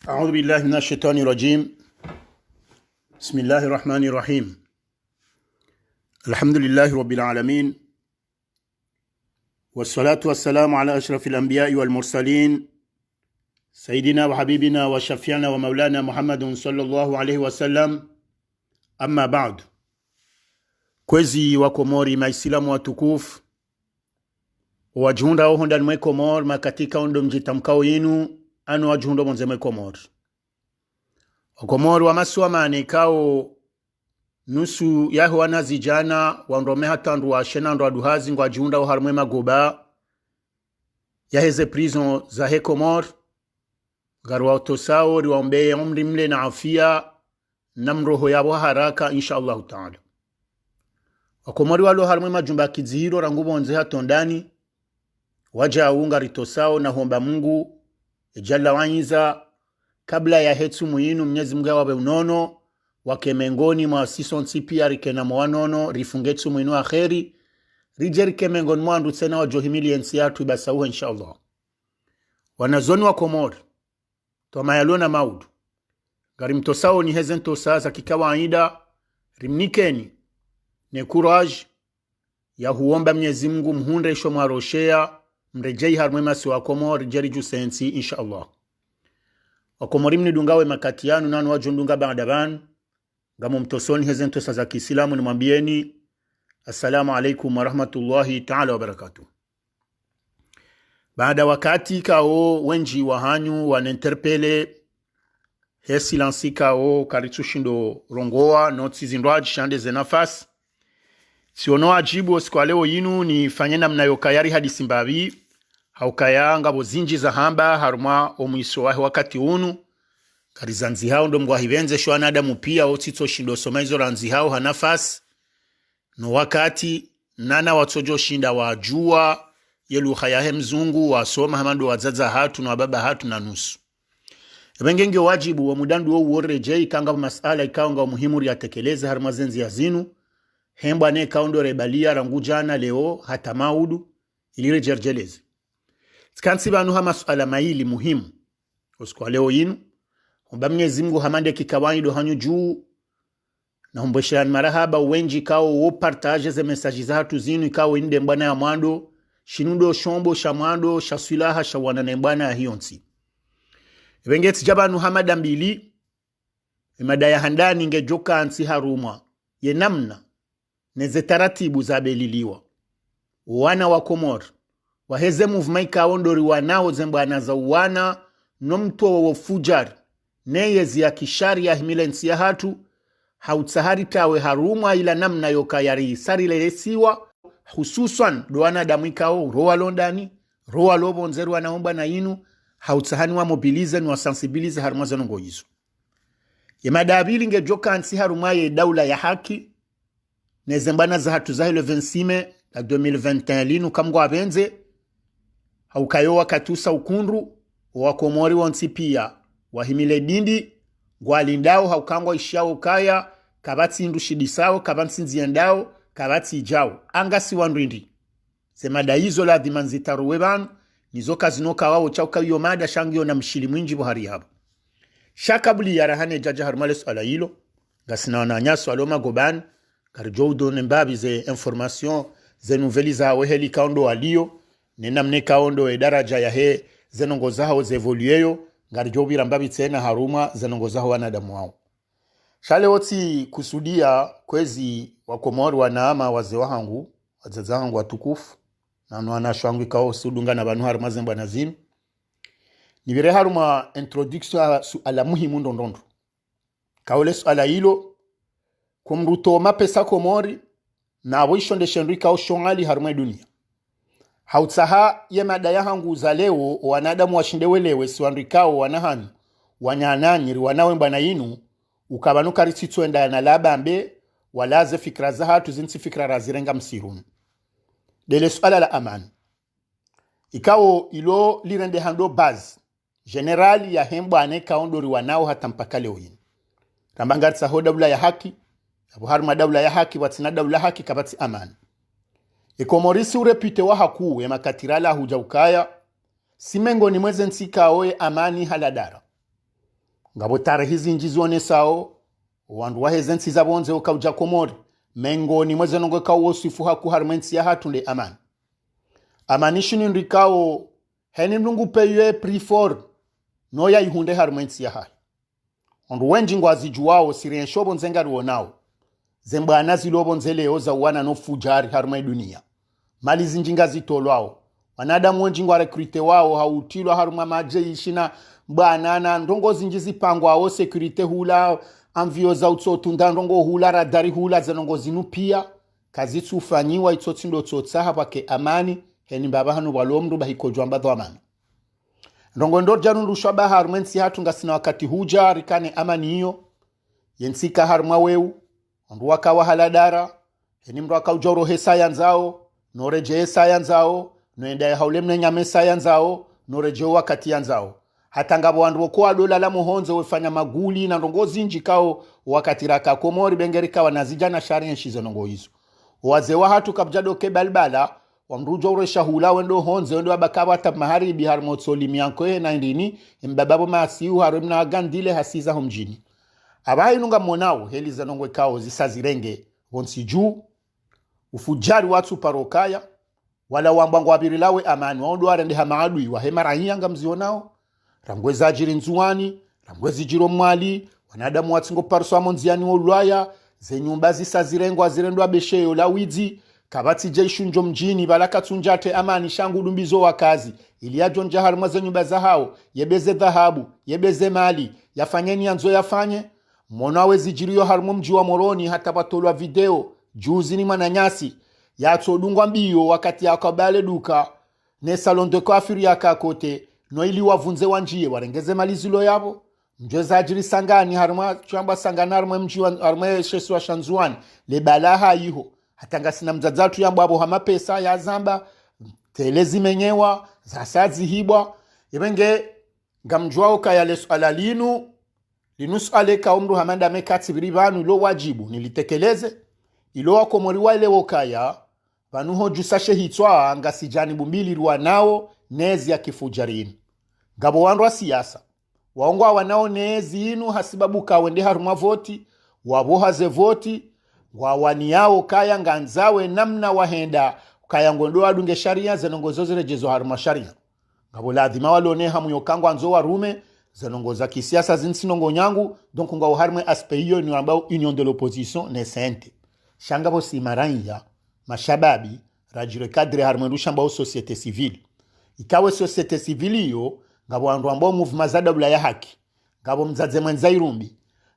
أعوذ بالله من الشيطان الرجيم. بسم الله الرحمن الرحيم. الحمد لله رب العالمين، والصلاة والسلام على أشرف الأنبياء والمرسلين سيدنا وحبيبنا وشفيعنا ومولانا محمد صلى الله عليه وسلم. أما بعد. Kwezi wa Komori maislamu watukufu wajihunda ohonda mwe Komor makatika ondo mjitamkao yinu anu wajuhundo monze mwe Komor. Komor wa maswa mane kao nusu yahu wanazijana wandome hatandu wa shenando wa duhazi ngwa jihunda oharmwe magoba yaheze prison za he Komor garwa otosao riwaombeye umri mle na afia na mroho yabo haraka insha Allah ta'ala. Wakomori walo harmwe majumba kizihiro rangubo onze hatondani waja unga ritosao na homba Mungu jalla wanyiza kabla ya hetsu muinu Mwenyezi Mungu wabe unono wakemengoni mwa sison CPR kena mwanono rifungetsu muinu akheri rijeri kemengoni mwandu tsena wa johimili ensi yatu ibasauha inshallah. Wanazoni wa Komori tomayalona maudu garimtosao ni hezentosa za kikawaida rimnikeni ne courage ya huomba Mwenyezi Mungu mhunde isho mwaroshea mrejei harmwe masi wa Komori jeri jusensi inshallah. Wakomori mnidungawe makati yanu nanu wajundunga baadaban gamu mtosoni hezentosa za Kiislamu nimwambieni assalamu alaikum wa rahmatullahi ta'ala wa barakatuh. Baada wakati kao wenji wahanyu wanenterpele hesilansi kao karitsushindo rongoa notsi zindwaji shande zenafasi siono ajibu siku leo yinu ni fanyena mnayokayari hadi simbavi haukaya ngabo zinji za hamba haruma omwiso wahe wakati unu karizanzi hao ndo mgwa hivenze shwana adamu pia otito shindo somaizo ranzi hao hanafasi no wakati nana watojo shinda wajua yelu hayahe mzungu wasoma hamando wazaza hatu na wababa hatu na nusu. Ebengenge wajibu wa mudandu wa uorejei kanga masala ikaonga muhimu ya tekeleze haruma zenzi ya zinu hemba ne kaundo rebalia rangujana leo hata maudu ilire jerjeleze. Tkansi banu ha masuala maili muhimu usiku leo yinu omba Mwenyezi Mungu hamande kikawaida hanyu juu na humbeshiran marahaba wenji kao wo partage ze message za hatu zinu kao inde mbana ya mwando shinundo shombo sha mwando sha swilaha sha wanane mbana ya hionsi. Ebengeti jabanu hamada mbili madaya handani ngejoka ansi harumwa ye namna neze taratibu za beliliwa wana wa Komor waheze movement kaondori wanao zembana za wana nomto wa fujar neyezi ya kishari ya himilensi ya hatu hautsahari tawe harumwa ila namna yokayari sari lelesiwa hususan doana damwikao roa londani roa lobo nzeru wanaomba na inu hautsahani wa mobilize ni wa sensibilize harumwa zanongo hizo. Yemadabili ngejoka ansi harumwa ye daula ya haki nezembana za hatu za hilo 26 la 2021 linu kamgo abenze haukayo wakatusa ukundru wa Komori wansi pia wahimile dindi gwalindao haukangwa ishiao kaya kabati indushidisao kabansi nziendao kabati ijao angasi wanrindi semada hizo la dhimanzitaru webanu nizoka zinoka wao chauka hiyo mada shangio na mshili mwinji buhari haba shakabuli ya rahane jaja harumale suala hilo gasina wananyasu aloma gobani karjoudo nembabi ze information ze nouvelles za weheli kaundo walio nena mne kaundo e daraja ya he zenongo zao ze evolueyo ngarjobira mbabi tena haruma zenongo zao wanadamu wao. Shale oti kusudia kwezi wa Komori wanaama wazee wangu wazaza wangu watukufu na wanashwangu kao sudunga na banu haruma zemba nazim nibire haruma introduction ala muhimu ndondondo kaole ala hilo kumruto mapesa Komori na wisho shenrika au shongali harumwe dunia. Hautsaha ye madaya hangu za leo wanadamu washindewelewe siwanrikao wanahanu wanyananyiri wanawemba na inu ukabanuka risitsuenda na labambe walaze fikra za hatu zinsi fikra razirenga msirunu. Dele suala la amani. Ikao ilo lirende hando baz generali ya hembo aneka ondori wanao hata mpaka leo yinu. Rambangaritsa ho daula ya haki haruma daula ya haki watina daula haki kabati amani. Komorisi urepite wa haku ya makatirala huja ukaya simengo ni mweze nsika oe amani haladara ngabo tarehe zinji zionesao wandu wahezensi za bonze ukauja Komori mengoni mweze nongo kawo sifu haku harmensi ya hatunde amani shini nrikao heni mlungu peye prifor no ya ihunde harmensi ya hai ondu wenji ngwazi juwao sirien shobo nzengari wonao zemba anazi lobo nzeleo za wana no fujari harmai dunia mali zinjinga zitolwao wanadamu wenji ngwa rekrute wao hautilwa haruma maje ishina mbanana ndongo zinjizi pangwa o securite hula anvio za utsotunda ndongo hula radari hula zenongo zinu pia kazi tufanyiwa itsotsindo tsotsa pake amani heni baba hanu walomru bahikojwa mbadho amani ndongo ndo janu rushaba harmensi hatu ngasina wakati huja rikane amani hiyo yensika harma weu ndu wakawa haladara heni mru akaujoro hesa yanzao noreje hesa yanzao noenda ya haulemne nyame hesa yanzao noreje wakati yanzao hata ngabo wandu wokoa dola la muhonzo wefanya maguli na ndongozi njikao wakati raka Komori bengerika wanazija na shari nshizo nongo hizo wazewa hatu kabjado kebalbala wamrujo uresha hula wendo honze wendo wabakawa hata mahari bihar motsoli miyankoe na indini mbababo maasiu harumna agandile hasiza humjini abayi nunga monao heli za nongwe kao zisazirenge wonsi juu ufujari watu parokaya wala wambangu wabirilawe amani waondo warende hamaadui wahemara hiyanga mzionao rangweza ajiri nzuwani rangwezi jiro mwali wanadamu watsingo parso amonziani olwaya zenyumba zisazirengwa zirendwa besheyo lawidzi kabati jeishunjo mjini balaka tunjate amani shangu dumbizo wakazi ili ajonja haruma zenyumba za hao yebeze dhahabu yebeze mali yafanyeni yanzo yafanye mwonawe zijirio harumu mji wa Moroni hata batolwa video juzi ni mananyasi yatodungwa mbio wakati yakabale duka ne salon de coiffure yakakote no ili wavunze wanjie warengeze malizilo yabo mjeza ajiri sangani haruma chamba sangana haruma mji wa haruma shesu wa Shanzuani le balaha yiho hatanga sina mzadzatu yambo abo hama pesa ya zamba telezi menyewa zasazi hibwa ibenge ngamjwao kaya lesu alalinu linus aleka umru hamanda mekati biribanu lo wajibu nilitekeleze ilo wakomori wale wokaya vanuho jusashe hitwa anga sijani bumbili ruwa nao nezi ya kifujarini ngabo wandu wa siyasa waongwa wanao nezi inu hasibabu kawende haruma voti wabohaze voti wawani yao kaya nganzawe namna wahenda kaya ngondo adunge sharia zenongozo rejezo haruma sharia ngabo ladhima walone hamu yokango anzo warume zenongoza kisiasa zinsinongo nyangu donc ngao harme aspect hiyo ni ambao union de l'opposition ne sente shangabo simaranya mashababi rajire kadre harme shambao societe civile ikawe societe civile hiyo ngabo andu ambao movement za dabula ya haki ngabo mzaze mwenza irumbi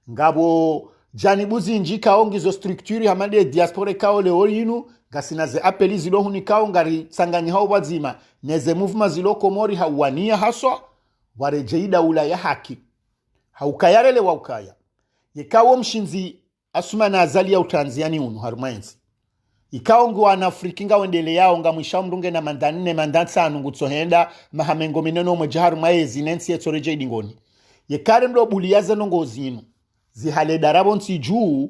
ngabo janibuzi njika ongizo structure hamade diaspora kao leo yinu gasina ze apeli zilo hunikao ngari sanganya hao wazima neze movement zilo Komori hawania haswa warejeida ula ya haki haukayarele wa ukaya yikawo mshinzi asuma na azali ya utanziani unu harumaenzi ikawo ngu wanafrikinga wendele yao nga mwisha mrunge na mandanine mandansanu ngutsohenda mahamengo mineno mweja harumaezi nensi yetsoreje idingoni yekare mlo buliyaze nongo zinu zihale darabo nsi juu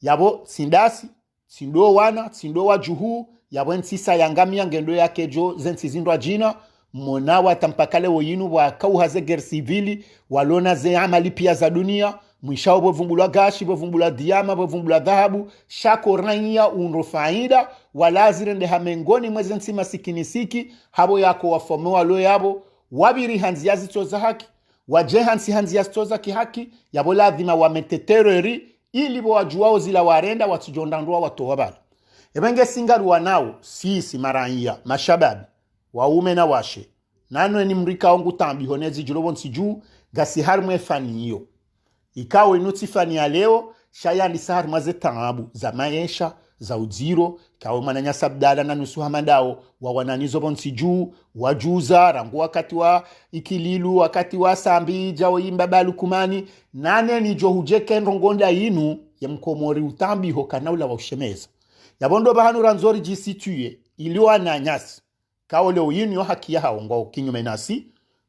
yabo sindasi sindo wana sindo wa juhu yabo nsisa yangamia ngendo yake jo zensi zindwa jina mona watampakale woyinu wakauhaze ger civili walona ze amali pia za dunia mwishao bovumbula gashi bovumbula diama bovumbula dhahabu shako ranya unro faida walazirende hamengoni mweze nsima sikinisiki habo yako wafomewa lo yabo wabiri hanziazi toza haki waje hanziazi toza ki haki yabo ladhima wametetereri ili bo wajuao zila warenda watujondandua watowabala ebenge singaru wanao sisi maranya mashababi waume na washe nano ni mrika ongu tambi honezi julobo nsiju gasi harmwe fani iyo ikawe inuti fani ya leo shaya ndisa harmwe ze taabu za maesha za uziro kawe mananya sabdala na nusu hamadao wa wananizo bonsiju wajuza rangu wakati wa ikililu wakati wa sambi jao imbabalu kumani nane ni johujeke nrongonda inu ya mkomori utambi ho kanaula wa ushemeza yabondo bahanu ranzori jisitue iliwa na nyasi kao leo yini yo haki ya haongo kinyume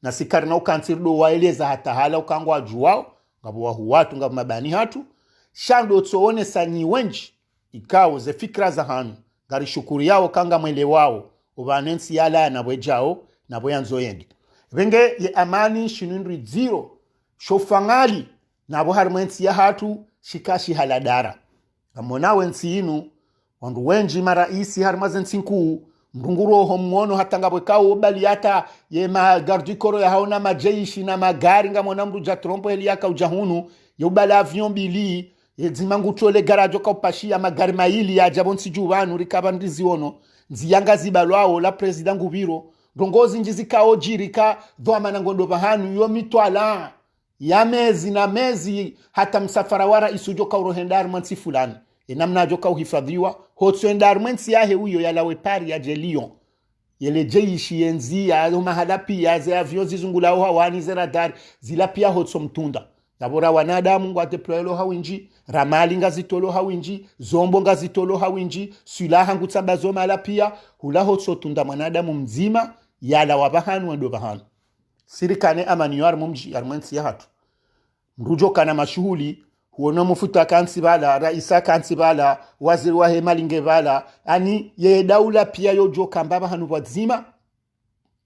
nasi karna ukansirdo waeleza hata hala ukangwa juwao ngabo wahu watu ngabo mabani hatu shando tsoone sanyi wenji ikawo ze fikra za hanu gari shukuri yao kanga mwele wao ubanensi yala na bwejao na bweyanzo yendi venge ye amani shinundri zero shofangali nabo harmwensi ya hatu shikashi haladara amona wensi inu wandu wenji maraisi harmazensi nkuu mrunguro homono hata ngabwe kao bali hata ye magardi koro ya haona majeishi na magari ngamona mruja trompo heli yaka ujahunu yobala avion bili yedzimangu tole garajo ka upashia magari maili ya jabonsi juvanu rikaba ndiziono nziyanga zibalwao la president ngubiro ndongozi njizikao jirika dhwama na ngondo bahanu yo mitwala ya mezi na mezi hata msafara wara isujo ka urohendar mansi fulani namna joka uhifadhiwa hotso endar mansi yahe huyo yalawe pari ya jelion yele jeishi yenzi ya mahala pia ze avion zizungulao hawani ze radar zila pia hotso mtunda dabora wanadamu ngwa deployelo hawinji ramali ngazitolo hawinji zombo ngazitolo hawinji sulaha ngutsamba zoma la pia hula hotso tunda mwanadamu mzima yala wabahanu wendo bahanu sirikane amaniwar mumji armansi ya hatu mrujo kana mashuhuli huono mufuta kansi bala raisa kansi bala waziri wa hemalinge bala ani ye daula pia yojo kambaba hanu wazima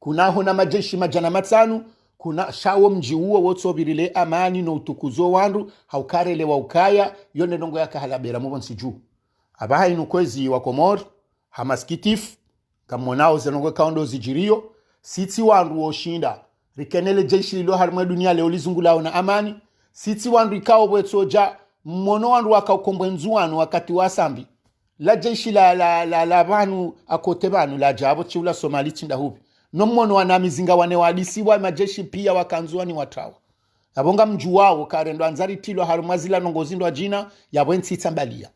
kuna hona majeshi majana matanu kuna shawo mji huo wotsobirile amani no utukuzo wandu haukarele wa ukaya yone ndongo yaka halabera mubonsi juu abaha inu kwezi wa Komor hamaskitif kamonao zenongo kaundo zijirio siti wandu woshinda rikenele jeshi lilo harmwe dunia leo lizungulao na amani siti wandu ikao bwetsoja mmono wandu wakaukombwe nzuwanu wakati wasambi la jeshi la banu akote banu la jabo chiula Somali chinda hubi no mmono wanamizinga wane wadisiwa majeshi pia wakanzuwani watawa yabonga mju wao karendo anzari tilo harumazila nongozindo wa jina yabwensi tambalia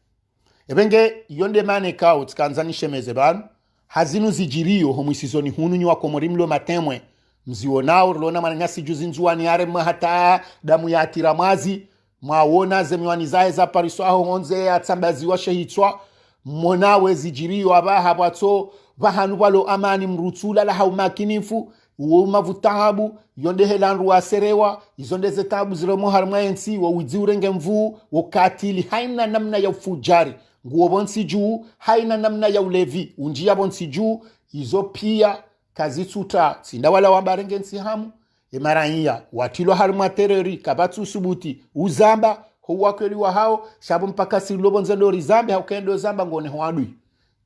ebenge yonde mane kao tkanzani shemeze banu hazinu zijirio homisizoni hunu nywa komorimlo matemwe mzionao rona mananyasi juzi nzuwani yare hata damu ya tiramazi mwawona zemiwani zae za pariso aho honze ya tsambazi wa shehitswa mmonawe zijirio abaha bwato bahanu walo amani mrutula la haumakinifu uomavutahabu yonde helanru wa serewa izonde zetabu ziromo harmayensi wa udziurenge mvu wakatili haina namna ya ufujari nguo bonsi juu haina namna ya ulevi unjia bonsi juu izo pia kazitsuta tsinda wala wambarenge nsihamu emaranya watilo harma terori kabatu subuti uzamba huwa kweli wa hao shabu mpaka silobo nzendo rizambe haukendo zamba ngone hwadui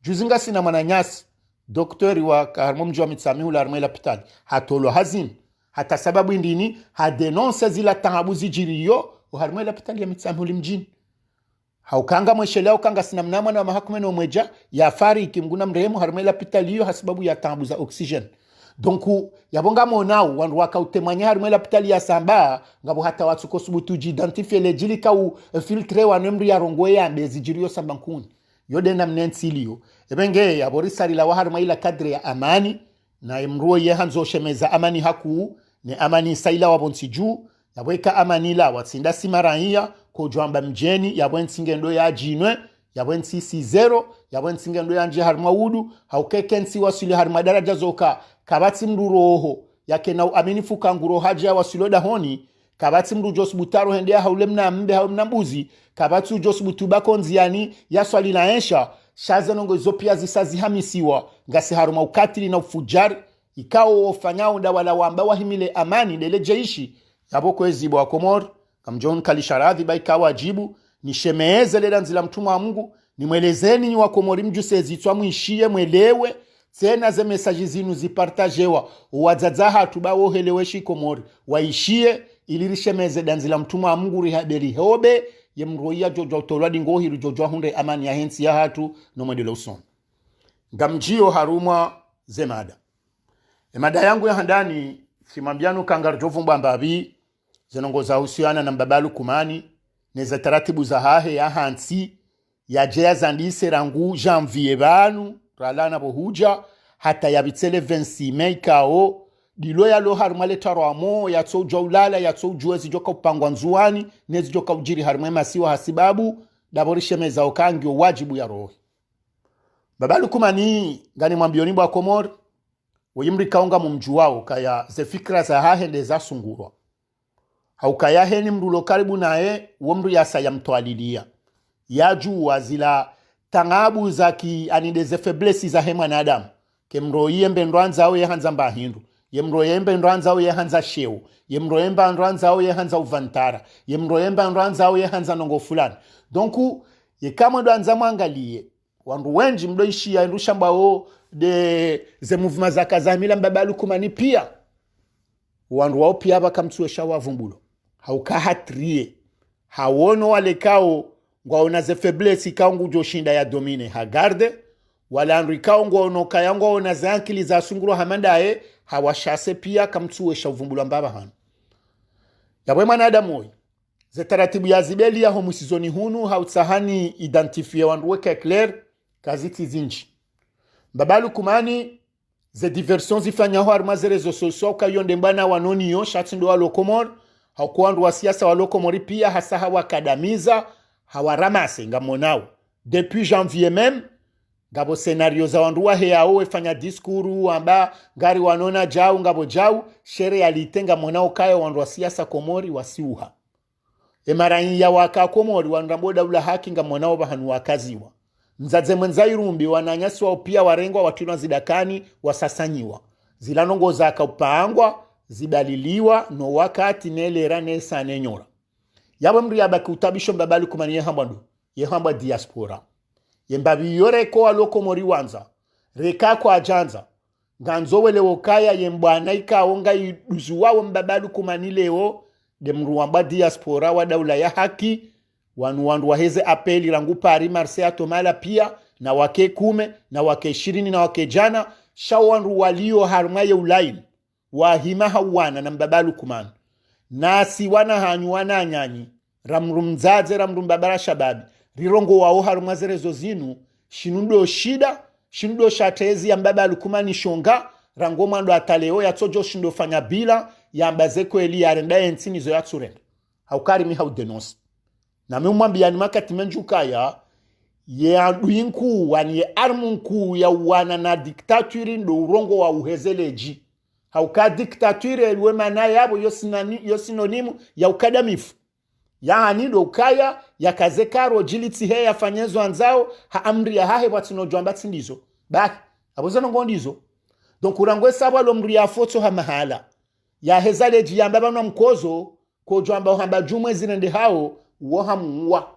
juzinga sina mananyasi doktori wa harmo mjua mitsamihu la harma ila pitali hatolo hazin hata sababu indini hadenonsa zila tangabu zijiriyo harma ila pitali ya mitsamihu limjini haukanga mweshelea ukanga sinamnama na mahakumeno mweja ya fari ikimguna mrehemu harumela pitaliyo hasibabu ya tambu za oxygen. Donku yabonga monao wandu waka utemanya harumela pitali ya samba ngabo hata watsuko subutu jidentifie lejili ka u filtre wa nemri ya rongwe ya mbezi jirio sambankuni. Yode na mnensilio. Ebenge yaborisari la waharumela kadre ya amani na imruo ye hanzo shemeza amani haku ne amani saila wabonsi juu yabweka amani la watsinda simarahia kujwamba mjeni yabwensi ngendo ya jinwe yabwensi C0 yabwensi ngendo ya nje harma udu haukekensi wasili harma daraja zoka kabati mruroho yake na aminifu kanguro haja wasilo dahoni kabati mru josbutaro hendea haulemna mbe haumna mbuzi kabati josbutubako nziani yaswali naesha shazenongo zopia zisazi hamisiwa ngasi harma ukatili na ufujari ikao ofanyao nda wala wamba wahimile amani dele jeishi yaboko ezibo wa Komor kamjon kalisharadhi baika wajibu ni shemeeze leda nzila mtumu wa Mungu ni mwelezeni ni wa Komori mjuse zitwa mwishie mwelewe tena ze mesaji zinu zipartajewa uwadzazaha tubawo heleweshi Komori waishie ili shemeze danzila mtumu wa Mungu rihaberi hobe ye mroia jojo tolwadi ngohiru jojo hunde amani ya hensi ya hatu no mwedele uson ngamjio harumwa zemada emada yangu ya handani simambianu kangarjovu mbambabi zenongoza husiana na mbabalu kumani neza taratibu za hahe ya hansi ya jea zandise rangu janvier banu ralana bohuja hata ya bitele 26 mei kao dilo ya lo harumale tarwamo ya tso jawlala ya tso juwezi joka upangwa nzuani nezi joka ujiri harumwe masiwa hasibabu daborishe meza okangi wajibu ya rohi babalu kumani ngani mwambioni mwa Komor wimri kaunga mumjuwao kaya ze fikra za hahe ndeza sungurwa haukaya heni mrulo karibu nae womru yasa ya mtoalilia ya juwa zila tangabu za ki anideze feblesi za hema na adamu ke mroiye mbendwanza au ye hanza mba hindu yemroyemba ndranza ye hanza sheu yemroyemba ndranza ye hanza uvantara yemroyemba ndranza ye hanza nongo fulani donc ye kama ndo anza mwangalie wandu wenji mdoishia ndushamba de ze mouvement za kazamila mbabalu kumani pia wandu wao pia bakamtuesha wavumbulo hauka hatrie hawono wale kao ngwaona ze faiblesse kaungu joshinda ya domine hagarde wala andri kao ngwaono kayango ona za akili za sunguro hamandae hawashase pia kamtuesha uvumbulo mbaba hano yabwe mwanadamu ze taratibu ya zibeli ya homusizoni hunu hautsahani identifie wandu weke clair kaziti zinji mbabalu kumani ze diversion zifanya harma ze rezo sosio kayonde mbana wanoni yo shatindo wa lokomor hakuandu wa siasa wa lokomori pia hasa hawakadamiza hawaramase ngamonao depuis janvier même ngabo scenario za wandu wa heao efanya diskuru amba ngari wanona jau ngabo jau shere yalitenga monao kaya wandu wa siasa komori wasiuha emaranyi ya waka komori wandu daula haki ngamonao bahanu wakaziwa nzaze mwenzairumbi wananyaswa pia warengwa watunwa zidakani wasasanyiwa zilanongo za kaupangwa zidaliliwa no wakati nelera nesa nenyora yabo mri yabaki utabisho mbabali kumani yehamba diaspora yembabi yore ko aloko mori wanza reka kwa ajanza nganzo wele wokaya yembwana ikaonga iduzuwa mbabali kumani leo de mruamba diaspora wa daula ya haki wandu waheze apeli rangu pari marsea tomala pia na wake 10 na wake 20 na wake jana shawandu walio harumaye ulaini wahima hawana na mbabalu kumani nasi wana hanyu wana nyanyi ramrumzaze ramrumbabara shababi rirongo wao harumazerezo zinu shinundo shida shinundo shatezi ya mbabalu kumani shonga rango mando ataleo ya tojo shindo fanya bila ya mbazeko eli ya renda ensini zo ya tsurenda haukari mi haudenos na mwambia ni makati menjukaya ye aduinku wani ye armunku ya wana na diktaturi ndo urongo wa uhezeleji hauka diktaturi elwe mana yabo yo sinonimu ya ukadamifu yaani ndo ukaya ya kazekaro jiliti he ya fanyezo anzao ha amri ya hahe watino jwamba tsindizo baki abozano ngondizo donc urangwe sabwa lo mri ya foto ha mahala ya hezaleji ya mbaba na mkozo ko jwamba hamba jumwe zinende hao wohamwa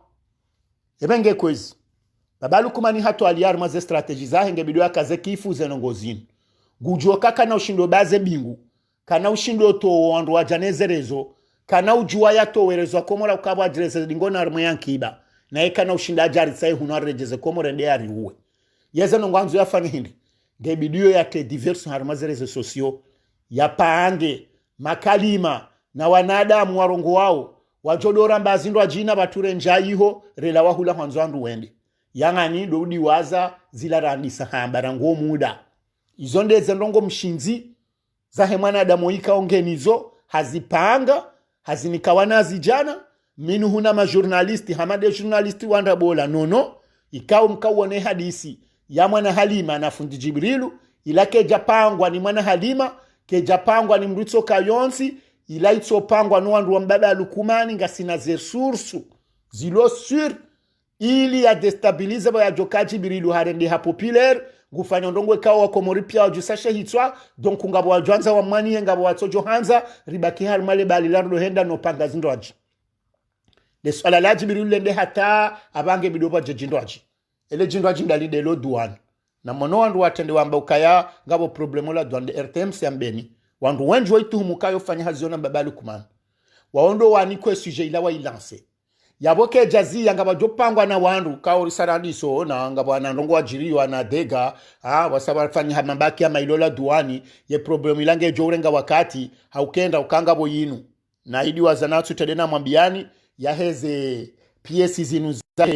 ebenge kwezi babalu kumani hato aliar maze strategy za henge bido akaze kifuze nongozini gujo kaka na ushindo baze bingu kana ushindo to wandu wajanezerezo kana ujua ya to werezo komora ukabwa adrese dingona armo yankiba na eka na ushinda jari sai hunarejeze komora ndi ari uwe yeze nongwanzo yafanya hindi nge bidio yake diverse harmazerezo sosio ya paange makalima na wanadamu warongo wao wajodora mbazindo ajina bature njayiho rela wahula hanzwandu wende yangani dodi waza zila randisa hamba rango muda izonde zendongo mshinzi za hemana damoika ongenizo hazipanga hazinikawana zijana minu huna majournalisti hamade journalisti wanda bola nono ikao mkawone hadisi ya mwana Halima na fundi Jibrilu ilake japangwa ni mwana Halima ke japangwa ni mrutso kayonsi ila itsopangwa no wandu mbaba lukumani ngasina resources zilo sur ili ya destabilize ba ya jokaji birilu harende ha populaire gufanya ndongwe kawa komori pia wajusashe hitwa donc ngabo wajwanza wa mani ngabo watojo hanza ribaki har male bali lardo henda no panga zindoaji le swala la Jibrilu lende hata abange bidoba jejindoaji ele jindoaji ndali de lo douane na mono wandu watende wamba ukaya ngabo problemo la douane de RTM siambeni wandu wenji waituhumuka yofanya haziona mbabalu kumana waondo wanikwe sujet ila wa ilanse yaboke jazi yanga bajopangwa na wandu kaori saradiso na ngabo anandongo wajiriwa na dega wasaba fanya hamambaki ya mailola duani ye problemu ilange jorenga wakati haukenda ukanga boyinu na idi wazanatu tedena mwambiani ya heze PS zinu za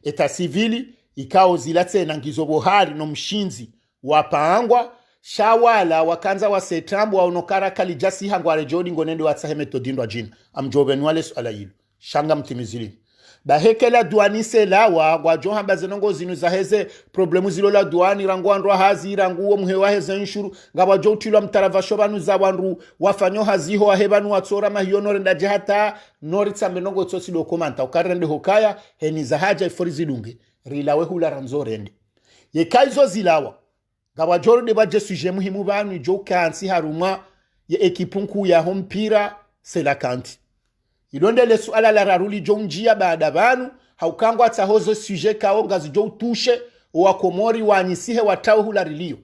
eta civili ikao zilatse na ngizobohari no mshinzi wapaangwa shawala wakanza wa setambu wa unokara kalijasi hangware jodi ngonende watsaheme todindwa jina amjobe nwale swala hilo shanga mtimizili bahekela duanise lawa gwajoha bazenongo zinu za heze problemu zilola duani rangu andwa hazi rangu uo mhewa heze nshuru ngawa jo utilwa mtaravasho banu za wanru wafanyo haziho wa hebanu watsora mahiyono renda jihata noritsa menongo tsosi dokumanta ukarende hokaya heni za haja ifori zilunge rilawe hula ranzo rende yekaizo zilawa gawa joro de baje sujet muhimu banu jo kansi haruma ye ekipunku ya hompira Selakanti ilonde le suala la raruli jo njia baada banu haukangwa tahozo sujet kao ngazi jo tushe wa Komori wanyisihe watao hula rilio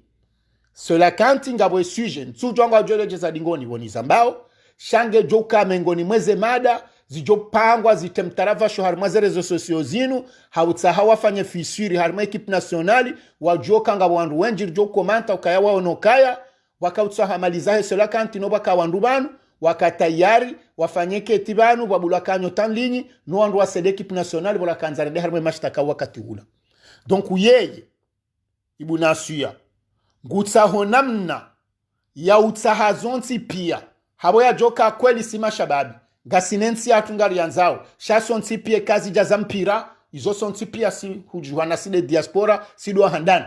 Selakanti ngabo sujet nsujwanga jolo jeza dingoni woni zambao shange joka mengoni mweze mada zijopangwa zitemtaravasho harima zerezo sosio zinu hautsahawa fanye fisuri harima ekipe nationali wajoka nga wandu wenjiri jo komanta ukaya waonokaya wakautsaha malizahe Selakanti no baka wandu banu wakatayari wafanyeke etibanu wabulakanyo tanlinyi no wandu wasede ekipe nationali wala kanzarede harima mashtaka wakati ula donc yeye ibu nasuya ngutsaho namna ya utsahazonti pia habo ya joka kweli sima shababi gasinensi atungari yanzao shasonti pia kazi jaza mpira izo sonti pia si hujuana si de diaspora si do handani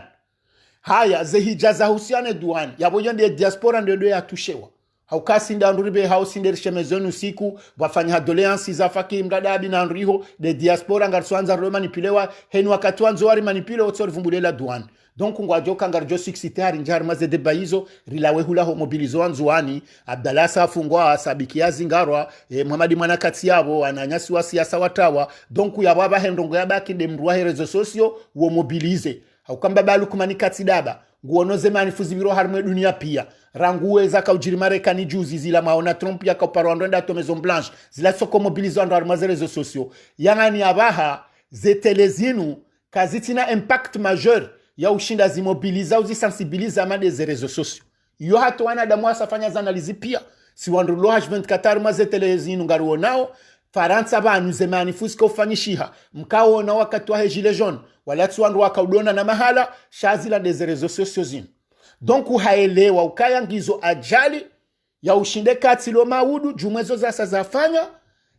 haya zehijaza husiane duani yabo yonde diaspora ndio ya tushewa haukasi ndanduribe hausinde shemezonu siku wafanya doléances za faki mdadabi na nriho de diaspora ngarswanza ro manipulewa henu wakati wanzo wari manipule otsori vumbulela duani donc ngwa joka ngarjo 60 hari njar maze de baizo rilawe hula ho mobilizo anzuani Abdallah Safungwa sabiki azingarwa Muhammad Mwanakati yabo ananyasi wa siasa watawa donc yababa hendongo yabaki de mruwa rezo sosio wo mobilize haukamba balu kumanikati daba nguonoze manifuzi biro harmwe dunia pia ranguwe za kaujiri Marekani juzi zila maona Trump ya kauparwando nda to Maison Blanche zila soko mobilizo ando harmwe rezo sosio yangani abaha zetelezinu kazitina impact majeur ya ushinda zimobiliza uzisensibiliza ama des réseaux sociaux yo hatu wana damu asafanya zanalizi pia si wandu lo H24 mazetelezinu ngaruo nao Faransa banu zemani fusko fanyishiha mkao na wakati wa gilet jaune wala twandu wakaudona na mahala shazila des réseaux sociaux zinu donc uhaelewa ukaya ngizo ajali ya ushinde katilo maudu jumwezo za sazafanya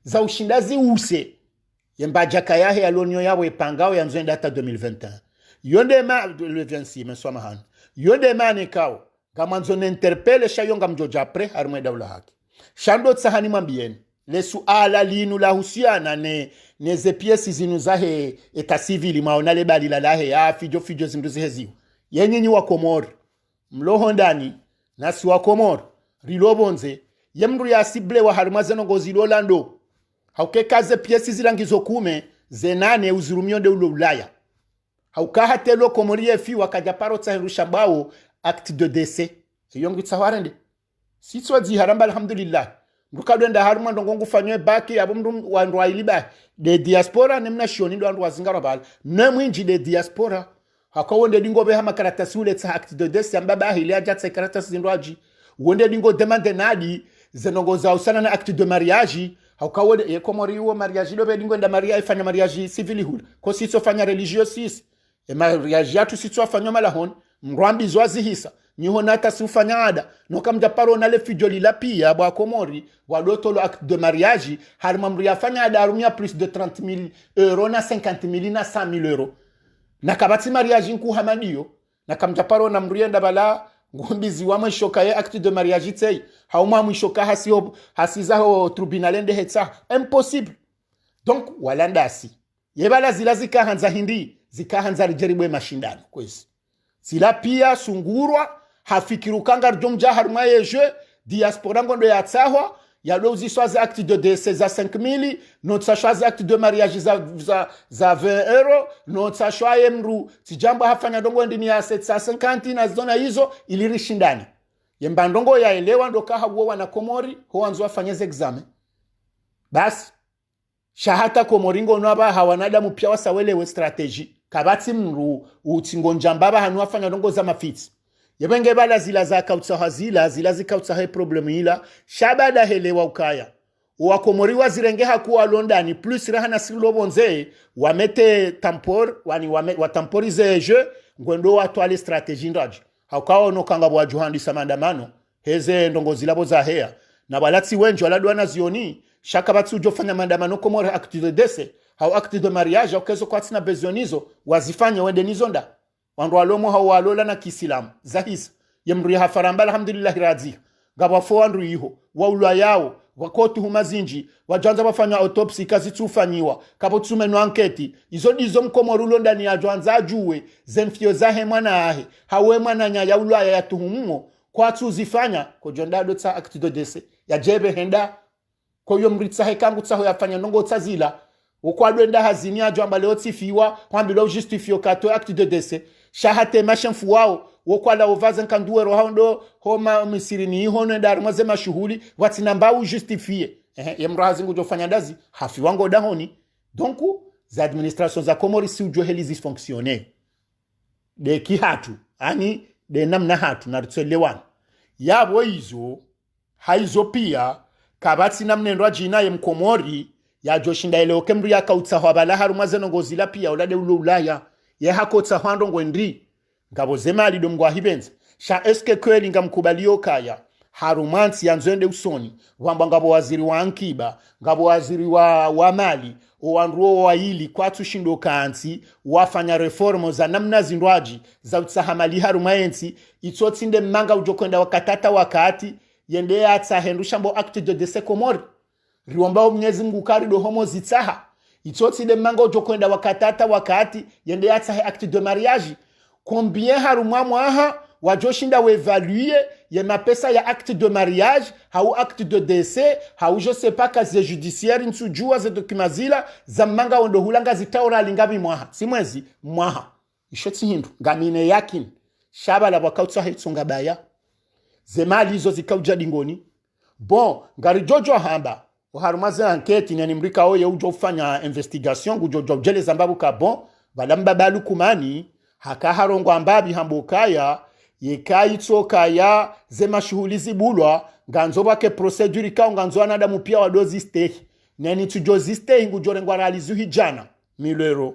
za ushindazi use yembaja kayahe alonyo yawe pangao ya nzenda hata 2021 yonde ma le 26 meswa mahan yonde mane kao kama nzone interpelle shayonga mjoja apre harmwe daula haki shando tsahani mambieni le suala linu la husiana ne ze piesi zinu zahe eta civili maona le bali la lahe ya fijo zinduzi heziu yenyi wa Komori mloho ndani nasi wa Komori rilobonze yemru ya sible wa harmaze no gozi lolando hauke kaze piesi zilangizo kume zenane uzurumio de ulaya haukaha telo Komori efi wakajaparo tsahirusha bao acte de décès yongi tsawarende sitwa zi haramba alhamdulillah mrukado nda haruma ndongongu fanywe baki abumdu wandu wailiba de diaspora nemna shoni ndo wandu wazingaro bal nemwinji de diaspora hakawonde dingo be hama karatasi ule tsa acte de décès ambaba hili ajatsa karatasi zindwaji wonde dingo demande nadi zenongo za usana na acte de mariage hakawonde Komori uo mariage do be dingo nda mariage fanya mariage civil hul ko sitso fanya religious sis mariage yatu sitso fanya malahon mrwambi zwazi hisa niho nata sufanya ada no kamja paro na le fijoli la pia bwa Komori wadoto lo acte de mariage harma mri afanya ada arumia plus de 30,000 euros na 50,000 na 100,000 euros na kabati mariage nku hamadio na kamja paro na mrienda bala ngombizi wa mwishoka ye acte de mariage tei hauma mwishoka hasiza ho tribunalende hetsa impossible donc walandasi yebala zilazika hanza hindi zikahanza rijeribwe mashindano kwesi sila pia sungurwa hafikirukanga rjomja haruma yeje diaspora ngondo ya tsahwa ya lozi swazi acte de décès za 5,000 notre swazi acte de mariage za 20 euros notre swazi mru tijambo hafanya ndongo ndini ya 750 na zona hizo ilirishindani yemba ndongo ya elewa ndoka hawo wana Komori ho anzo afanyeze examen basi shahata Komori ngono aba hawanada mupya wasawelewe strategy kabati mru utingo njambaba hanu afanya ndongo za mafiti yebenge bala zila za kautsaha zila zikautsaha problemu ila shabada helewa ukaya wa Komori wazirenge hakuwa Londani plus rahana silobonze wamete tampor wani watemporize je ngondo watwale strategy ndaji haukawa no kanga bwa Johandi samandamano heze ndongo zilabo za hea na balatsi wenjo aladwana zioni shaka batsu jofanya mandamano Komori acte de décès hau acte de mariage okezo kwatina bezionizo wazifanya wende nizonda wandu walomo hau walola na Kiislamu zahisa yemru ya hafaramba alhamdulillah radzi gaba fo wandu yiho waulwa yao wako tuhuma zinji wajanza wafanya autopsy kazi tufanyiwa kapo tusumeno anketi izo mkomorulo ndani ya jwanza ajuwe zemfio zahe mwana ahe hawe mwana nyaya ulaya ya tuhumumo kwa tuzifanya kujondado tsa acte de décès ya jebe henda kwa hiyo mritsa hekangu tsaho yafanya nongo tsazila ukwadwenda hazini ajo ambaleo tifiwa wambilo justifio kato acte de décès shahate mashamfu wao wokwala ovaza nkanduwero haundo homa misirini hono ndari mwaze mashuhuli watinamba u justifie yemrazi ngujo fanya ndazi hafi wango dahoni donc za administration za Komori si ujo heli zisfonctionner de ki hatu ani de namna hatu na ritselewana yabo hizo haizo pia kabati namnendo ajina ye Mkomori ya joshinda ele okemru ya kautsa hwabala harumaze nongozila pia olade ulo ulaya ye hakotsa hwando ngwendri ngabo zemali domgwa hibenza sha eske kweli ngamkubalio kaya harumansi yanzende usoni wamba ngabo waziri wa ankiba ngabo waziri wa mali owanruo wa hili kwa tushindo kansi wafanya reformo za namna zindwaji za utsahamali harumaensi itotsinde manga ujokwenda wakatata wakati yende atsahendu shambo acte de décès Komori riwamba Mwenyezi Mungu karido homo zitsaha itotsinde manga ujokwenda wakatata wakati yende atsahe acte de mariage combien harumwa aha wajoshinda wevaluer ye mapesa ya acte de mariage hau acte de décès hau je sais pas kazi judiciaire nsujua ze dokumazila za manga ondo hulanga zitaora lingabi mwaha simwezi mwaha ishotsi hindu ngamine yakin shabala wakautsa hitsunga baya zemali hizo zikauja dingoni bon ngari jojo hamba uharumaze enquête ni mrika oye ujo ufanya investigation gujojo jele zambabu ka bon balamba balu kumani haka harongo ambabi hambokaya yekai tsokaya zema shuhulizi bulwa nganzo bake procedure ka nganzo anada mupia wa dozi stay neni tujozi stay ngujorengwa realizu hijana milero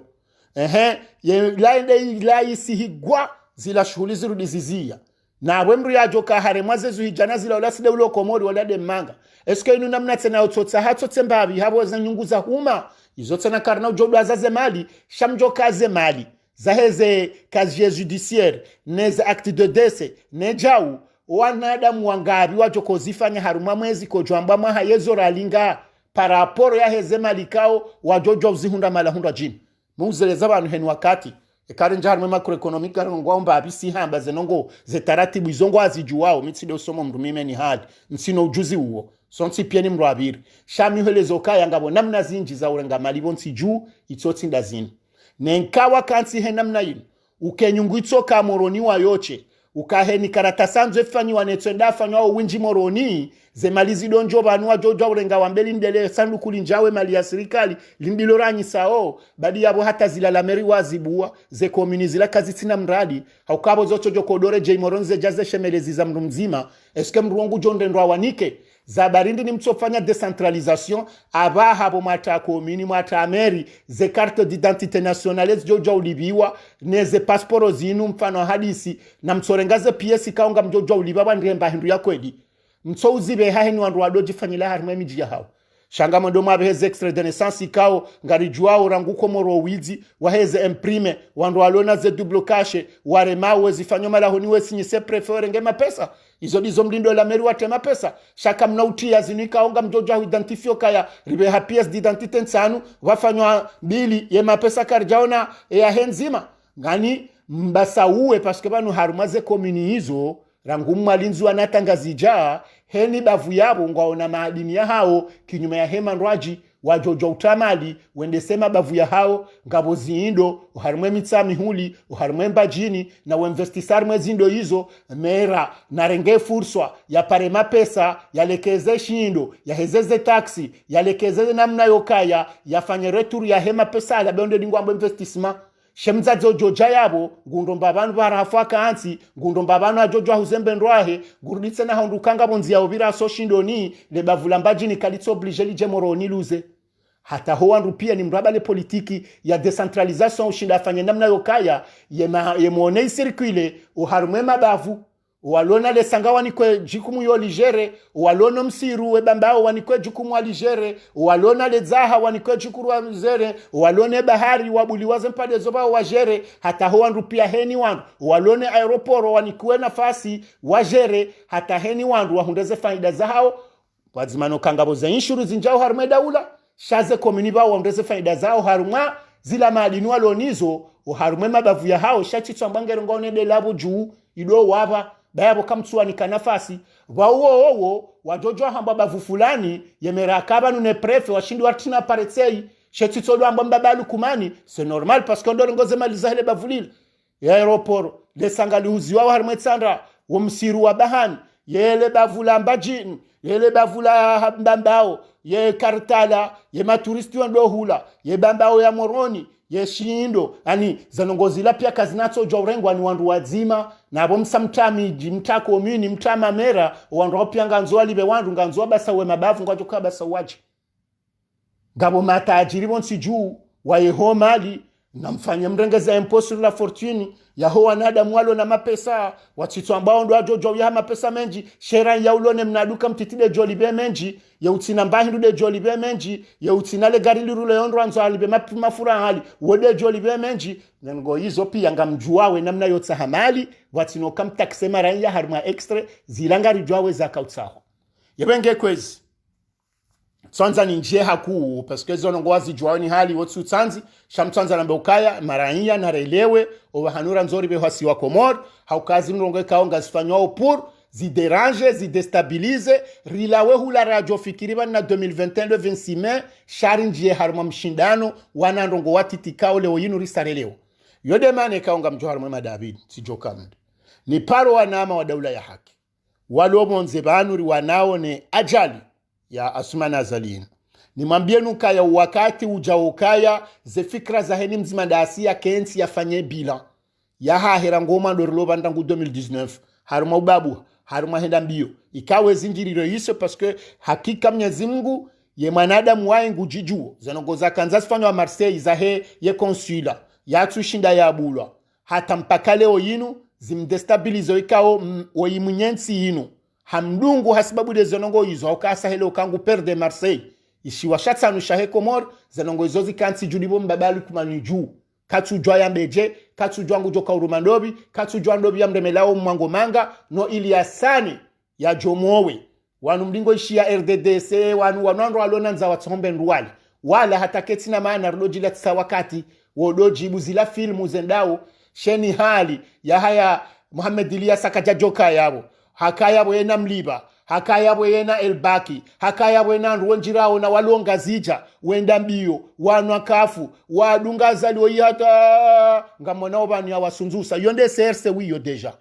ye laende ilaisi higwa zila shuhulizi rudizizia na wemru ya joka haremaze zu hijana zila olaside ulo Komori walade manga eske inu namna tena utotsa hatotse mbabi habo za nyungu za huma izote na karna ujodo azaze mali shamjoka ze mali zaheze kazi judiciaire neze acte de décès nejau wanadamu wangabi wajoko zifanya haruma mwezi kojwamba maha yezo ralinga paraporo ya heze malikao wajojo uzihunda malahunda jini muzeleza abantu henu wakati ekarenja haruma macroeconomic ngomba abisi hamba zenongo zetaratibu izongo azijuwao mitside usomo mrumime ni hali nsino ujuzi uo sonsi pia ni mrwabiri shami helezo kaya ngabo namna zinji za urenga malibo nsiju itsotsi ndazini nenkawa kansi henamna yin ukenyungu itsoka moroni wa yoche ukaheni karatasanzo efanyiwa netwenda fanywa winji moroni zemalizi donjo banwa jojo urenga wambeli ndele sanduku linjawe mali ya serikali limbiloranyi sao badi yabo hata zilala meri wazibua ze komunizi la kazi tina mradi haukabo zocho jokodore jay moronze jaze shemelezi za mzima eske mruongu jonde ndo awanike zabarindi ni mtsofanya decentralisation aba habo mata komini mata meri ze carte d'identité nationale jojo ulibiwa neze passport zinu mfano hadisi na mtsorengaze PS kaunga mjojo ulibiwa ndemba hindu yakwedi mtsouzibe haheni wandu wadoji fanyila harima miji ya hao shanga mondo mabeheze extrait de naissance ikao ngarijuao ranguko moro wizi waheze imprime wandu walona ze double cache warema wezi fanyo malahoni wesinyise prefere ngema pesa izo dizo mlindo la meri watema pesa shaka mnautia zinika onga mjojo hu identifio kaya ribe pièce d'identité nsanu wafanywa bili ye mapesa karjaona ya henzima ngani mbasa uwe paske banu harumaze komini hizo rangu mwalinzi wanatangazija heni bavu yabo ngwaona maadini ya hao kinyume ya hema nrwaji wajojo utamali wende sema bavu ya hao ngabo ziindo uharimwe mitsami huli uharimwe mbajini na uinvestisari mwezindo hizo mera na renge furswa ya parema pesa ya lekeze shindo ya hezeze taxi ya lekeze namna yokaya ya fanye returu ya hema pesa ala beonde lingwambo investissement shemza jojo jayabo ngundomba abantu barafaka ansi ngundomba abantu ajojo ahuzembe ndwahe nguruditse na handukanga bonzi ya obira so shindoni le bavula mbajini kalitso oblige lije moroni luze hata ho wandu pia ni mrabale politiki ya decentralisation ushinda afanye namna yokaya yemone circuler uharumwe mabavu walona le sanga wanikwe jikumu yo ligere walona msiru webambao wanikwe jukumu wa ligere walona le zaha wanikwe jukuru wa ligere walone bahari wabuliwaze mpade zoba wajere hata ho wandu pia heni wandu walone aeroporo wanikwe nafasi wajere hata heni wandu wahundeze faida zao wazimano kangabo za inshuru zinjao harumwe daula shaze komuni bao wamreze faida zao harumwa zila madini walonizo harumwe mabavu ya hao shachitwa mbangere ngone de labo juu ido wava bayabo kamtsuwa ni kanafasi wawo wajojo hamba bavu fulani yemerakaba nune prefe washindi wartina paretsei shachitwa do hamba mbabalu kumani c'est normal parce que ndoro ngoze maliza hele bavulile ya aeroport le sangali uziwa harumwe tsandra womsiru wa bahani yele bavula mbajini yele bavula mbambao ye kartala ye maturisti wando hula ye bambao ya moroni ye shindo ani zanongozi la pia kazinato jorengwa ni wandu wazima na abo msamtami jimta komuni mtama mera wandu pia nganzo alibe wandu nganzo basa we mabavu ngwajo ka basa waji gabo matajiri bonsi juu wa yehomali na mfanya mrengeza imposter la fortune ya ho wanada mwalo na mapesa watitu ambao ndo ajojo ya mapesa menji shera ya ulone mnaduka mtitide jolibe menji ya utina mbahi ndude jolibe menji ya utina le gari lirule ondro anzo alibe mafura hali wode jolibe menji ngo hizo pia ngamjuawe namna yotsa hamali watino kamtakse mara ya harma extra zilangari jwawe za kautsaho yebenge kwezi tsanza ni njie haku parce que zono ngwazi jwani hali wotsu tsanzi shamtsanza lambe ukaya maranya na relewe obahanura nzori be hasi wa komor haukazi mrongo kaonga sifanywa pour zi déranger zi déstabiliser rilawe hula radio fikiriba na 2021 le 26 mai sharinjie harma mshindano wana ndongo watitikao leo yinu risareleo yode mane kaonga mjohar mwema David sijokamde ni paro wanama wa daula ya haki walomo nzebanuri wanao ne ajali ya Asuma Nazalin. Nimwambie nuka ya wakati ujaokaya ze fikra za heni mzima dasia kensi ya fanye bila. Ya hahera ngoma ndorilo ndangu 2019. Haruma ubabu, haruma henda mbio. Ikawe zinjiriro hiso paske hakika Mwenyezi Mungu ye mwanadamu wae ngujijuo. Zanongoza Kansas fanyo wa Marseille za he ye konsula. Ya tushinda ya abulwa. Hata mpaka leo yinu zimdestabilizo ikao oyimunyensi yinu. Hamdungu hasibabu de zonongo hizo haukasa hele ukangu perde Marseille ishiwa shatsanu shahe komor zonongo hizo zikansi judibo mbabalu kumani juu katu jwa ya mbeje katu jwa ngu joka urumandobi katu jwa ndobi ya mremelao mwango manga no ili ya sani ya jomowe wanu mlingo ishi ya RDDC wanu walona nza watombe nduwali wala hata ketina maana rodoji la tisa wakati wodoji buzila filmu zendao sheni hali ya haya Muhammad Ilyas akajajoka yabo hakaya bwena mliba hakaya bwena elbaki hakaya bwena nruonjirao na walonga zija wenda mbio wanwa kafu wadunga zali oyata ngamona obani awasunzusa yonde serse wiyo deja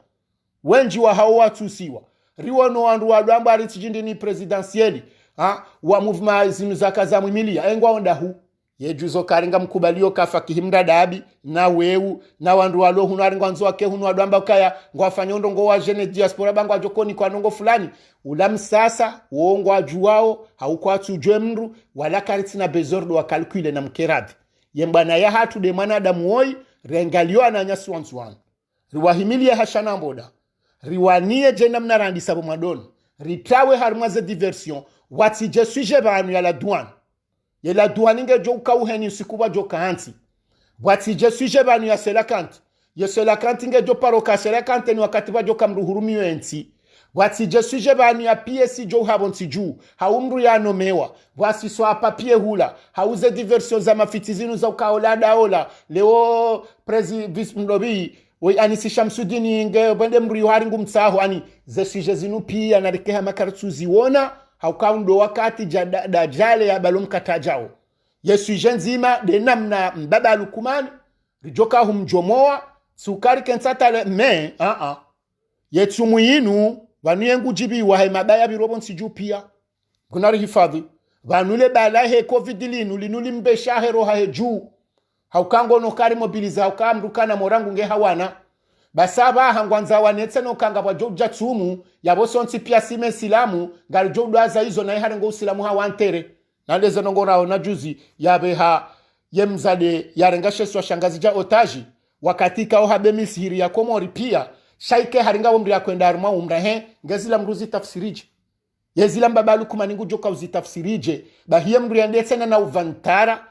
wenji wa hao watu siwa riwono wandu wadamba ritijindi ni presidentieli wa movement zinu zakaza mwimilia engwa onda hu yejuzo karinga mkubalio kafa kihimda dabi na weu na wandu walo hunu aringa nzo wake hunu wadamba kaya ngwafanya ndongo wa jene diaspora bangu ajokoni kwa nongo fulani ulam sasa uongo ajuwao hauko atujwe mru wala kariti na bezordo wa kalkule na mkeradi yembana ya hatu de manadamu oi rengalio ananyasi wanzuwan riwahimilie hashana mboda riwanie jena mnarandi sabo madon ritawe harmaze diversion wati je suje banu ya la douane ye la douane nge jo ukauheni usikuba jo kaanti wati je suje banu ya selakanti ye selakanti nge jo paroka selakanti ni wakati ba jo kamruhurumio enti wati je suje banu ya PSC jo habonti juu haumru ya nomewa wasi so papie hula hauze diversion za mafitizinu za ukaolada ola leo vice mdobi we anisi Shamsudini nge bende mru haringu mtsaho ani ze suje zinu pia na rekeha makartuzi wona haukaundo wakati dajale ya balum katajao yesu jenzima de namna mbaba lukumani rijoka humjomoa sukari kensata me yetu muinu vanuyengu jibi wa mabaya birobo nsiju pia kunari hifadhi vanule bala he covid linuli mbesha hero ha juu haukango no kari mobiliza haukamrukana morangu nge hawana basaba hangwanza wanetse no kanga bwa joja tumu yabosonsi pia sime silamu ngali jodwaza hizo na ihari ngo usilamu hawantere naleze nongora na juzi yabeha yemzade yarengashe swa shangazi ja otaji wakati kao habe misiri ya komori pia shaike haringa umri ya kwenda arma umrahe ngezila mruzi tafsirije yezila mbabalu kumaningu joka uzitafsirije bahie mri andetse na uvantara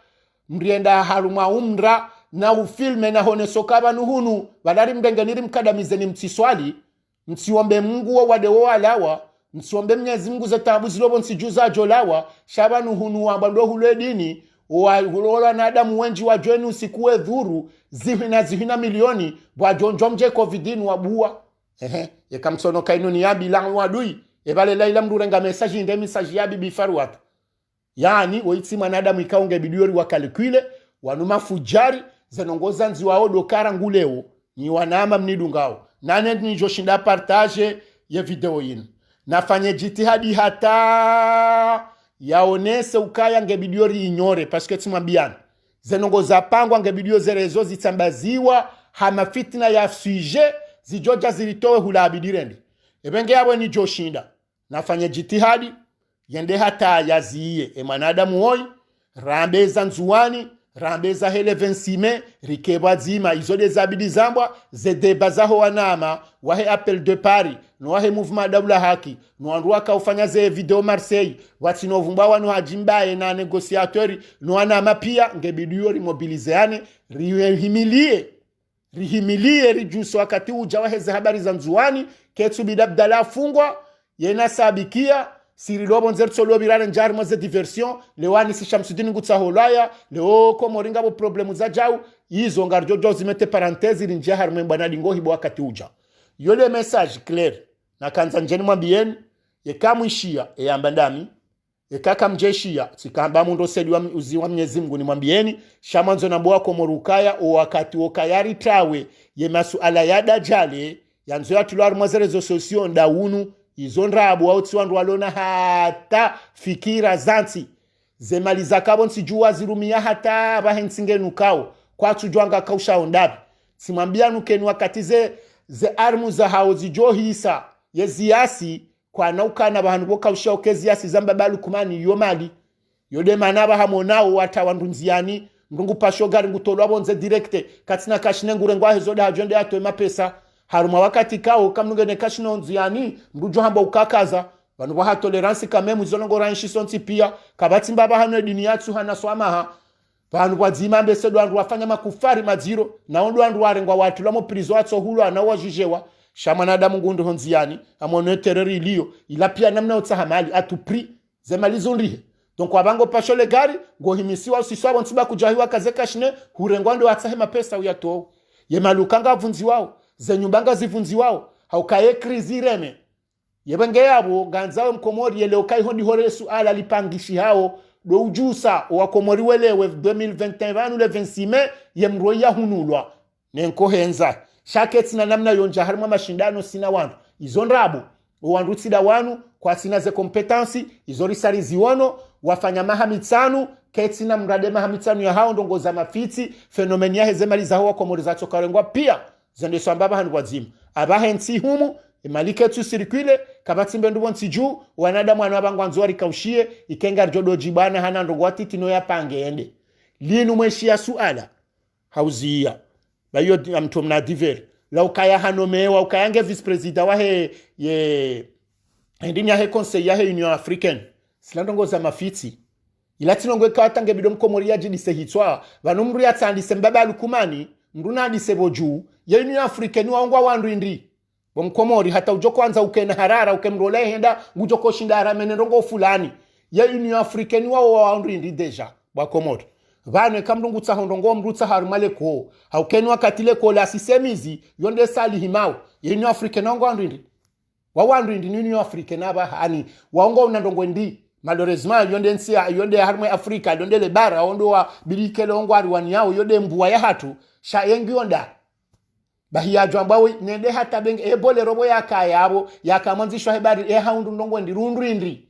mrienda haruma umra na ufilme na hone sokaba nuhunu badari mdengeniri mkadamize ni mtiswali mtiwombe Mungu wa wade walawa msombe Mwenyezi Mungu za tabu zilobo nsijuza jolawa shabanu hunua bando hule dini wa na Adamu wenji wa jweni usikuwe dhuru zihina milioni bwa jonjomje covidin wabua yekamsono kainuni yabi lang wadui ebale laila mrurenga message inde message yabi bifarwat yani oitsi mwanadamu ikaunge bidiori wa calcule wanuma fujari zenongoza nzi wao dokara nguleo ni wanama mnidungao nane ni joshinda partage ye video yinu nafanye jitihadi hata yaonese ukaya ngebidiori inyore paske tumambiana zenongoza pangwa ngebidio zerezo zitambaziwa hama fitna ya sujet zijoja zilitowe hula abidirendi ebenge yabwe ni joshinda nafanye jitihadi yende hata yaziye mwanadamu hoi rambeza nzuwani rambeza hele 26 rikebwa zima izode zabidi zambwa zedeba zaho wanama wahe appel de Paris no wahe mouvement daula haki no andua ka ufanya ze video Marseille watino vumba wano hajimbaye na negociatori no wanama pia ngebidiyo rimobilizeane rihimilie rijuso wakati uja wahe ze habari za nzuwani ketsu bidabdala fungwa yena sabikia sirilobo nzertsolo birane njari moze diversion lewani si Shamsudini ngutsaholaya leo ko moringa bo problemu za jau izo ngarjojo zimete parenthèse linje harmwe banadi ngo hibo wakati uja yole message clair na kanza njeni mwambieni yekamwishia eyambandami yekaka mjeshia sikamba mundo sedi wa uzi wa Mwenyezi Mungu ni mwambieni shamanzo na bwa ko morukaya o wakati okayari tawe ye masuala ya dajale yanzo ya tulwar mazerezo sosio ndaunu izo nrabu au tsiwandu walona hata fikira zanti zemaliza kabo nsijua zirumia hata bahensinge nukao kwa tujwanga kausha ondabi simwambia nukeni wakati ze armu za hao zijohisa yeziasi kwa naukana bahandu boka usha okeziasi zamba balu kumani yomali yode manaba hamonao watawandunziani ndungu pashogari ngutolwa bonze directe katina kashine ngurengwa hezoda hajonde atwe mapesa haruma wakati kao kamnungene kashino nziani mrujo hamba ukakaza banu baha tolerance kamemu zonongo ranshi sonti pia kabati mbaba hano dini yatsu hana swamaha banu bwazima mbese ndo andu wafanya makufari maziro na ondo andu warengwa watu lamo prison atso hulo anawajijewa shamana damu ngundo honziani amone terrori iliyo ila pia namna otsahamali atupri zemalizo ndihe donc wabango pashole gari ngo himisiwa usiswa ntiba kujahiwa kazeka shine hurengwa ndo atsahema pesa uyato yemalukanga vunzi wao zenyumbanga zivunzi wao haukaye krizi reme yebenge yabo ganzawe mkomori yele ukai hodi hore suala lipangishi hao do ujusa wakomori welewe 2021 le 26 mai yemroya hunulwa nenko henza shaketi na namna yonja harima mashindano sina wandu izondrabu wandu tsida wanu kwa sina ze kompetansi izori sarizi wano wafanya mahamitsanu keti na mrade mahamitsanu ya hao ndongoza mafiti fenomeni ya hezemali za hao wakomori za tokarengwa pia zende swambaba hanu wazima abahe nsi humu malike tu circule kabati mbendu bonsi juu wanadamu wanabangwa nzwari kaushie ikenga jodo jibana hana ndogwati tino ya pange ende linu mweshia suala hauzia bayo amtomna diver la ukaya hanomewa ukayange vice president wahe ye ndinya he conseil ya he Union Africaine silandongo za mafiti ilatinongwe kawatange bidom komori ya jini sehitwa vanumru ya tandise mbaba lukumani mruna disebo juu ya Union Africaine waongwa wandu indi bomkomori hata ujo kwanza ukena harara ukemrole henda ngujoko shindara menenrongo fulani ya Union Africaine wao wandu indi deja bakomori vane kamrungu tsahondongo mrutsa harumale ko haukeni wakatile ko la sisemizi yonde sali himao ya Union Africaine wangu indi wandu indi Union Africaine aba hani waongo unandongo ndi malheureusement yonde nsia yonde harumwe Afrika yonde le bara ondo wa bilikele ongwari wani yao yonde mbuwa ya hatu sha yengi yonda bahia jwambawe nende hata benge ebole robo yakayabo yakamanzishwa hebari haundu ndongo ndi rundu indi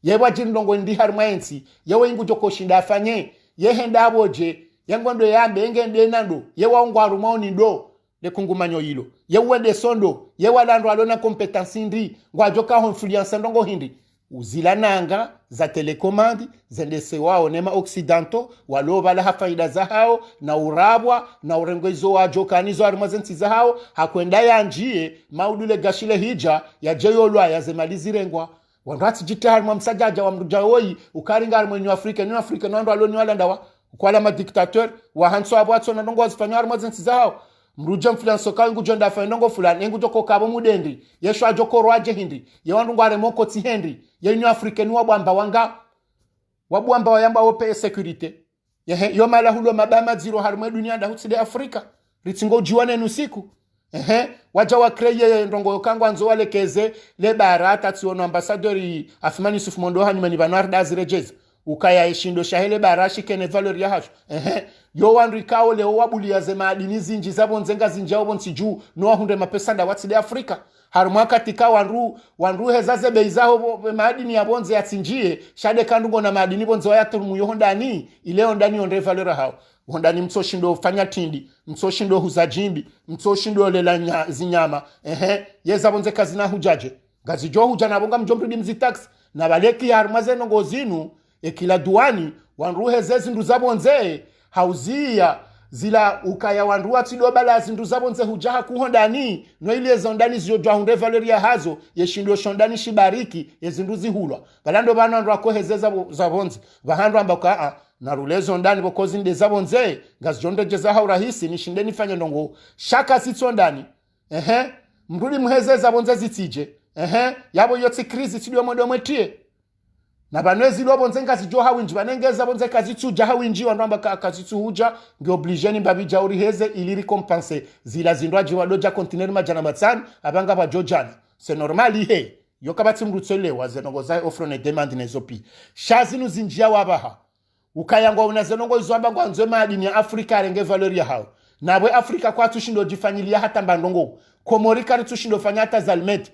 yebwa jindongo ndi harumwensi yewe ingu joko shinda afanye yehenda aboje yangondo yambe ngende nando yewa ongwaru maoni ndo le kungumanyo hilo yewende sondo yewalandwa alona competence ndi ngwajoka influence ndongo hindi uzilananga za telekomandi zendese wao nema occidentaux waloba la faida za hao na urabwa na urengezo wa jokanizo armazenti za hao hakwenda yanjie maudule gashile hija ya jeyolwa ya zemalizirengwa wangati jitahar msajaja wa mrujawoi ukaringa armwenyo Afrika ni Afrika nando aloni walandawa kwa la ma dictateur wa hanso abwatso na ndongo azifanywa armazenti za hao mruja influence ka ngu jonda fa ndongo fulani ngu joko kabo mudendi yesho ajoko roaje hindi ye wandu ngare moko ti hendi ye Union Africaine wabamba wanga wabamba wayamba ope security yo mala hulo mabama zero harumwe dunia nda hutside Afrika ritsingo jiwane nusiku waja wa kreye ndongo yokangu anzo walekeze le barata tsiona ambassadori Afimani Yusuf Mondo hanyuma Banar Dazirejez ukaya eshindo shahele barashi kene valori ya hashu yo wandu ikao leo wabuli ya zema adini zinji zabo nzenga zinjao bonsi juu noa hunde mapesa nda watside Afrika harumaka tika wandu hezaze beizaho maadini ya bonze ya tsinjie shade kandungo na maadini bonze waya turumu yohondani ileo ndani onde valora hao hondani msoshindo fanya tindi msoshindo huzajimbi msoshindo lela zinyama yeza bonze kazi na hujaje gazi jo hujana bonga mjombridi mzitax na baleki ya harumazeno ngozinu ekila duani wandu hezezi ndu zabonze hauzia zila ukaya wandu atido bala zindu zabonze hujaha kuhondani no ile zondani ziyojwa hunde valeria hazo yeshindo shondani shibariki yezinduzi hulwa balando bana ndo akohezeza zabonze bahandu ambaka na rulezo ndani bokozi nde zabonze ngazijonde jeza haurahisi nishinde nifanye ndongo shaka sitsondani mrudi muhezeza bonze zitije yabo yotsi krizi tidio modo mwetie na banwezi lobonze ngazijo hawinji banengeza bonze kazitsuja hawinji wanamba kazitsuja ngiobligeni mbabija uri heze ili récompenser zila zindwaji wadoja conteneur majana matsani abanga bajojana c'est normal ihe yokabati mrutsele wazenongoza offre ne demande nezopi shazinu zinjia wabaha ukayangwa unazenongo izwamba ngwanzwe madini ya Afrika renge valori ya hao nabwe Afrika kwa tushindo jifanyilia hata mbandongo komorika tushindo fanyata zalmet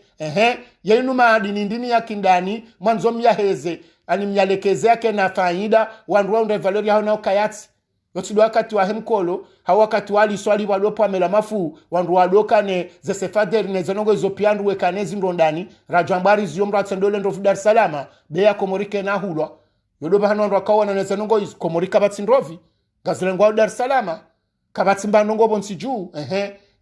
yenu madini ndini ya kindani mwanzomi ya heze ani myalekeze yake na faida wandu wa valori ya hao na ukayati yotido wakati wa hemkolo hawa wakati wali swali walopo amela mafu wandu wadoka ne zesefader ne zenongo izopiandu wekanezi ndondani rajambari ziyomra tsendole ndo Dar es Salaam beya komorike na hulwa yodo bahano ndo akawana ne zenongo komorika batsindrovi gazilengwa Dar es Salaam kabatsimba ndongo bonsi juu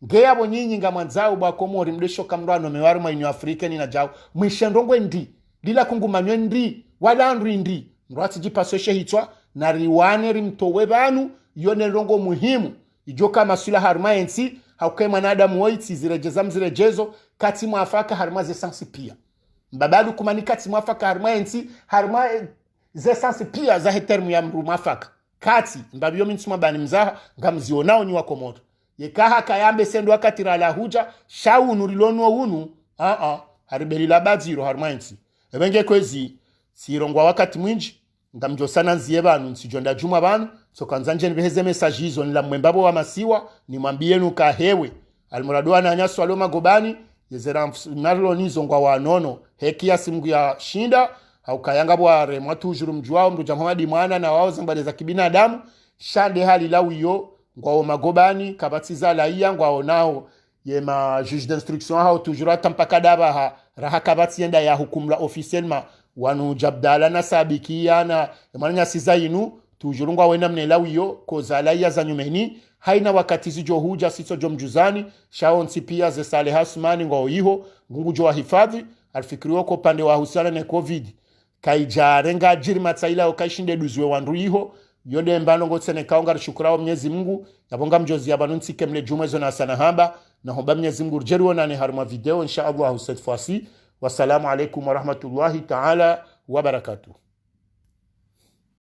ngeya bonyinyi ngamanzao ba komori mdesho kamrano mewaru ma Union Africaine na jao mwishendongo ndi lila kungumanywe ndi wala ndi ndwati jipasoshe hitwa na riwane rimtowe banu yone longo muhimu ijoka masula harma ensi hauke manadamu woiti zirejeza mzirejezo kati mwafaka harma ze sansi pia mbabalu kumani kati mwafaka harma ensi harma ze sansi pia za hetermu ya mru mwafaka kati mbabiyo minsuma bani mzaha ngamzionao ni wakomoto yekaha kayambe sendo wakati rala huja shau nurilonu unu haribeli labaziro harma ensi ebenge kwezi sirongwa wakati mwinji ngamjo sana nziye banu nsijonda juma banu so kanzanje nibeheze message hizo nila mwembabo wa masiwa nimwambie nuka hewe almurado na nyaso aloma gobani yezera narlo nizo ngwa wanono hekia simu ya shinda au kayanga bware mwatujuru mjuao mruja Muhammad mwana na wao zambale za kibinadamu shande hali lawiyo ngwa magobani kabatiza laia ngwa nao yema juge d'instruction hao toujours atampakadaba ha raha kabati yenda ya hukumla officiellement wanu jabdala na sabikia na emanya sizainu tujurungwa wena mnelawiyo kozala ya zanyumeni haina wakati zijo huja sito jomjuzani shao nsipia ze Saleh Hasmani ngwa oiho mungu jo hifadhi alfikiriwa kwa pande wa husiana na covid kaijarenga jirima tsaila okaishinde duzwe wandu iho yonde mbano ngotsene kaonga shukrao Mwenyezi Mungu nabonga mjozi ya banunsi kemle jumezo na sana hamba na hoba Mwenyezi Mungu jerwa na ne harma video insha Allah cette fois-ci. Wassalamu alaikum wa rahmatullahi ta'ala wa barakatuh.